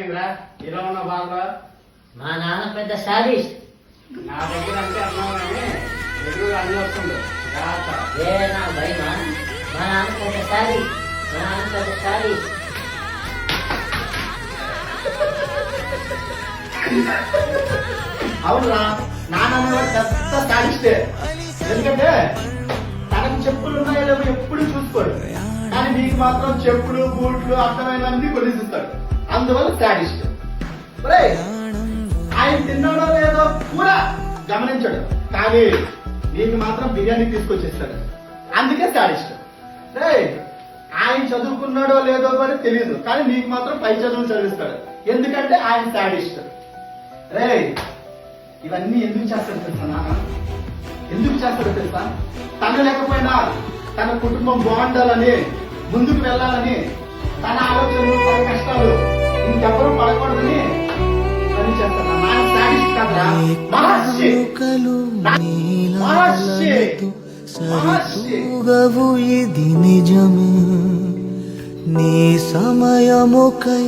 ఇలా ఉన్న బాగా మా నాన్న పెద్ద సారీస్. నా దగ్గర అంటే అన్నావు కానీ ఎదురు అన్ని వస్తుంది ఏ నా భయమా? మా నాన్న పెద్ద సారీస్. మా నాన్న పెద్ద సారీస్. అవునురా నాన్న పెద్ద సాధిస్తే ఎందుకంటే తనకు చెప్పులు ఉన్నాయో లేవో ఎప్పుడు చూసుకోడు కానీ నీకు మాత్రం చెప్పులు బూట్లు అర్థమైనన్ని కొనిస్తాడు అందువల్ల సాడిస్ట్. ఆయన తిన్నాడో లేదో కూడా గమనించడు కానీ నీకు మాత్రం బిర్యానీ తీసుకొచ్చేస్తాడు అందుకే సాడిస్ట్. ఆయన చదువుకున్నాడో లేదో కూడా తెలియదు కానీ నీకు మాత్రం పై చదువులు చదివిస్తాడు ఎందుకంటే ఆయన సాడిస్ట్. ఇవన్నీ ఎందుకు చేస్తాడు తెలుసా నాన్న? ఎందుకు చేస్తాడో తెలుసా? తను లేకపోయినా తన కుటుంబం బాగుండాలని ముందుకు వెళ్ళాలని తన ఆలోచనలు తన కష్టాలు ఇంకెవరూ పడకూడదని పని చేస్తాడు. నాన్న సాడిస్ట్ కాదురా, మహర్షి. మహర్షి సరితూగవు ఇది నిజమే నీ సమయముకై